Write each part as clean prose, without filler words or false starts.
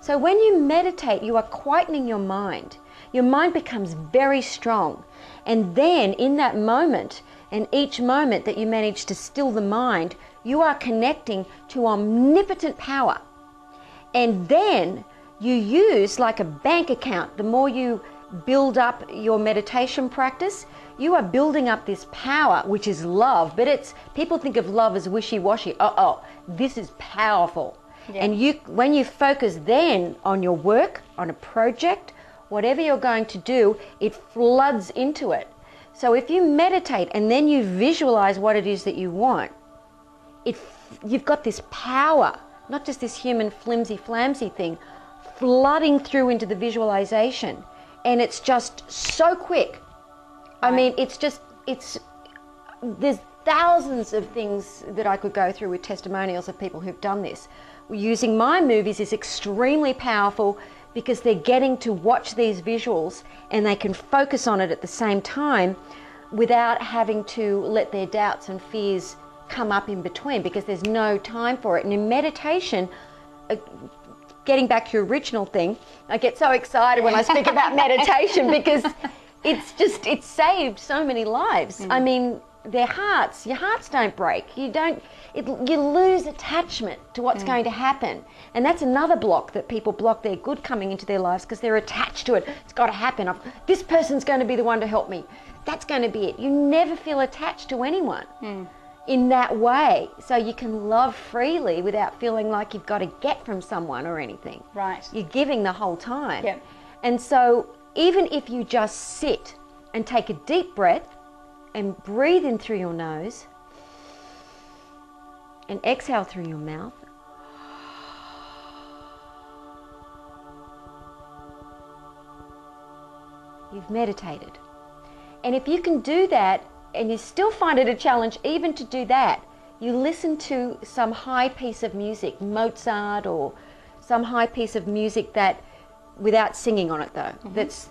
So when you meditate, you are quietening your mind. Your mind becomes very strong. And then in that moment, and each moment that you manage to still the mind, you are connecting to omnipotent power. And then you use, like a bank account, the more you build up your meditation practice, you are building up this power, which is love. But people think of love as wishy-washy. This is powerful. Yeah. And when you focus then on your work, on a project, whatever you're going to do, it floods into it. So if you meditate and then you visualize what it is that you want, you've got this power, not just this human flimsy-flamsy thing, flooding through into the visualization. And it's just so quick. Right. I mean, there's thousands of things that I could go through with testimonials of people who've done this. Using my movies is extremely powerful because they're getting to watch these visuals and they can focus on it at the same time without having to let their doubts and fears come up in between, because there's no time for it. And in meditation, getting back to your original thing, I get so excited when I speak about meditation because it's saved so many lives. I mean, your hearts don't break. You lose attachment to what's going to happen. And that's another block that people block their good coming into their lives, because they're attached to it. It's got to happen. This person's going to be the one to help me. That's going to be it. You never feel attached to anyone in that way. So you can love freely without feeling like you've got to get from someone or anything. Right. You're giving the whole time. Yep. And so even if you just sit and take a deep breath and breathe in through your nose and exhale through your mouth, you've meditated. And if you can do that and you still find it a challenge even to do that, you listen to some high piece of music, Mozart or some high piece of music that, without singing on it though,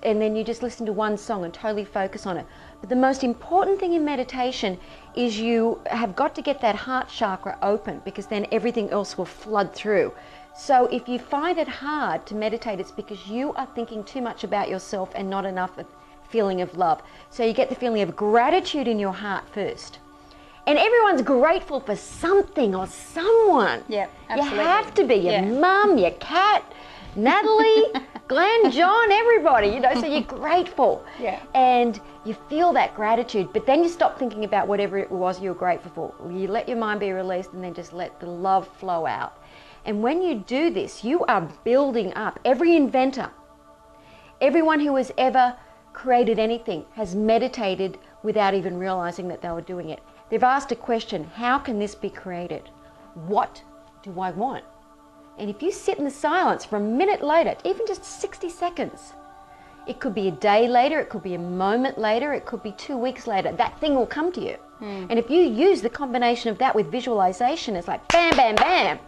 and then you just listen to one song and totally focus on it. But the most important thing in meditation is you have got to get that heart chakra open, because then everything else will flood through. So if you find it hard to meditate, it's because you are thinking too much about yourself and not enough of feeling of love. So you get the feeling of gratitude in your heart first. And everyone's grateful for something or someone. Yeah, absolutely. You have to be. Your mum, your cat, Natalie, Glenn, John, everybody, so you're grateful. Yeah. And you feel that gratitude, but then you stop thinking about whatever it was you were grateful for. You let your mind be released and then just let the love flow out. And when you do this, you are building up. Every inventor, everyone who has ever created anything has meditated without even realizing that they were doing it. They've asked a question: how can this be created? What do I want? And if you sit in the silence for a minute later, even just 60 seconds, it could be a day later, it could be a moment later, it could be 2 weeks later, that thing will come to you. And if you use the combination of that with visualization, it's like bam, bam, bam.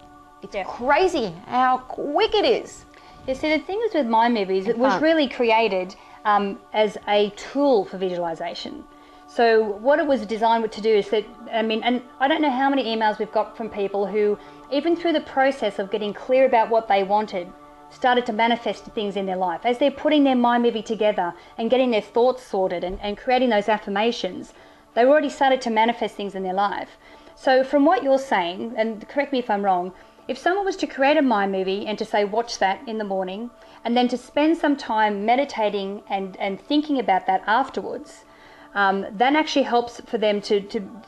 It's crazy how quick it is. Yeah, see, the thing is with my movies, it was really created as a tool for visualization. So what it was designed to do is that, and I don't know how many emails we've got from people who, even through the process of getting clear about what they wanted, started to manifest things in their life. As they're putting their mind movie together and getting their thoughts sorted and creating those affirmations, they've already started to manifest things in their life. So from what you're saying, and correct me if I'm wrong, if someone was to create a mind movie and to say, watch that in the morning, and then to spend some time meditating and thinking about that afterwards, that actually helps for them to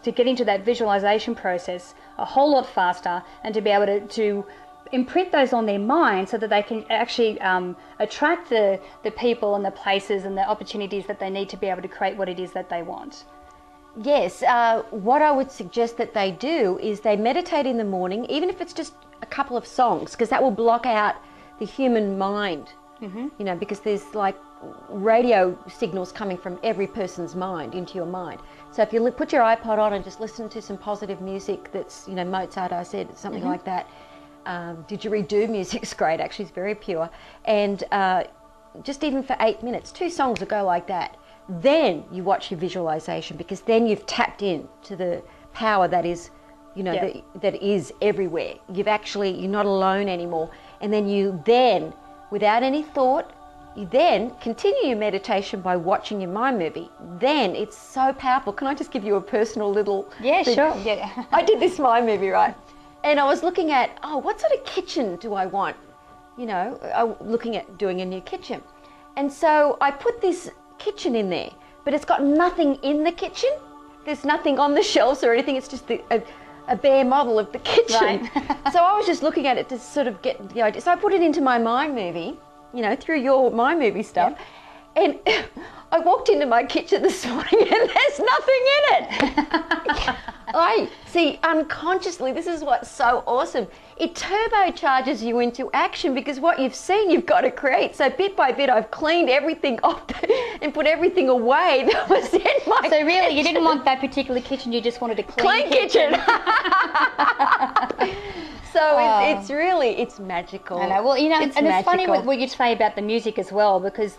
get into that visualization process a whole lot faster, and to be able to imprint those on their mind so that they can actually attract the people and the places and the opportunities that they need to be able to create what it is that they want. Yes, what I would suggest that they do is they meditate in the morning, even if it's just a couple of songs, because that will block out the human mind, because there's like radio signals coming from every person's mind into your mind. So if you put your iPod on and just listen to some positive music that's, Mozart, I said, something like that. Didgeridoo music's great, actually, it's very pure. And just even for 8 minutes, 2 songs will go like that. Then you watch your visualization, because then you've tapped in to the power that is, that is everywhere. You're not alone anymore. And then you then, without any thought, you then continue your meditation by watching your mind movie. Then it's so powerful. Can I just give you a personal little Yeah, thing? sure. Yeah. I did this mind movie, right? And I was looking at, what sort of kitchen do I want? You know, looking at doing a new kitchen. And so I put this kitchen in there, but it's got nothing in the kitchen. There's nothing on the shelves or anything. It's just a bare model of the kitchen. Right. So I was just looking at it to sort of get the idea. So I put it into my mind movie, you know, through your mind movie stuff. Yeah. And I walked into my kitchen this morning and there's nothing in it. I see, unconsciously, this is what's so awesome. It turbocharges you into action because what you've seen, you've got to create. So bit by bit, I've cleaned everything off and put everything away that was in my So really, kitchen. you didn't want that particular kitchen, you just wanted a clean kitchen. So it's magical. I know. Well, you know, it's funny what you say about the music as well, because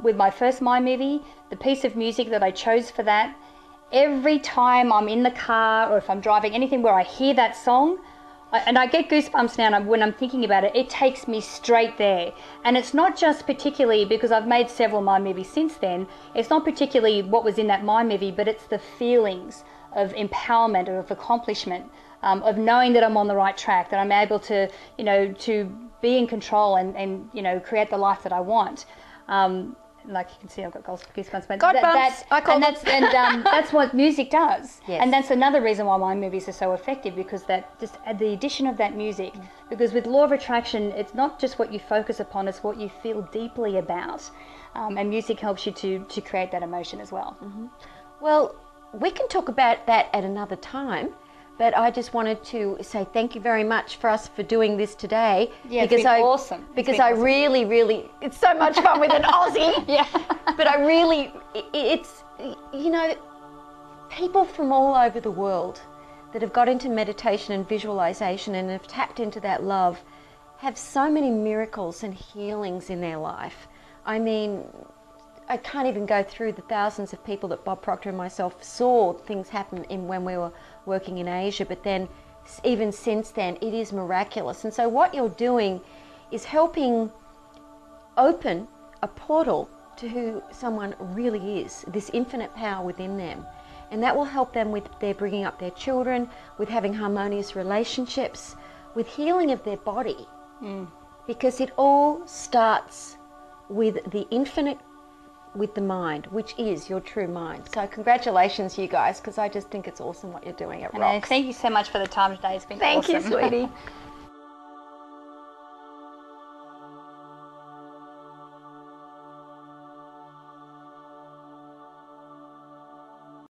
with my first My Movie, the piece of music that I chose for that, every time I'm in the car or if I'm driving, anything where I hear that song, and I get goosebumps now when I'm thinking about it, it takes me straight there. And it's not just particularly, because I've made several My Movies since then, it's not particularly what was in that My Movie, but it's the feelings of empowerment, of accomplishment, of knowing that I'm on the right track, that I'm able to, you know, to be in control and you know, create the life that I want. Like you can see, I've got goosebumps. But that's what music does. Yes. And that's another reason why my movies are so effective, because that just the addition of that music. Because with law of attraction, it's not just what you focus upon; it's what you feel deeply about. And music helps you to create that emotion as well. Mm-hmm. Well, we can talk about that at another time. But I just wanted to say thank you very much for doing this today. Yeah, it's been awesome. Because I really, it's so much fun with an Aussie. Yeah. But I really, it's, you know, people from all over the world that have got into meditation and visualization and have tapped into that love have so many miracles and healings in their life. I mean, I can't even go through the thousands of people that Bob Proctor and myself saw things happen when we were working in Asia, but then even since then it is miraculous. And so what you're doing is helping open a portal to who someone really is, this infinite power within them. And that will help them with their bringing up their children, with having harmonious relationships, with healing of their body. Because it all starts with the infinite, with the mind, which is your true mind. So congratulations, you guys, because I just think it's awesome what you're doing. It rocks. Thank you so much for the time today. It's been awesome. Thank you, sweetie.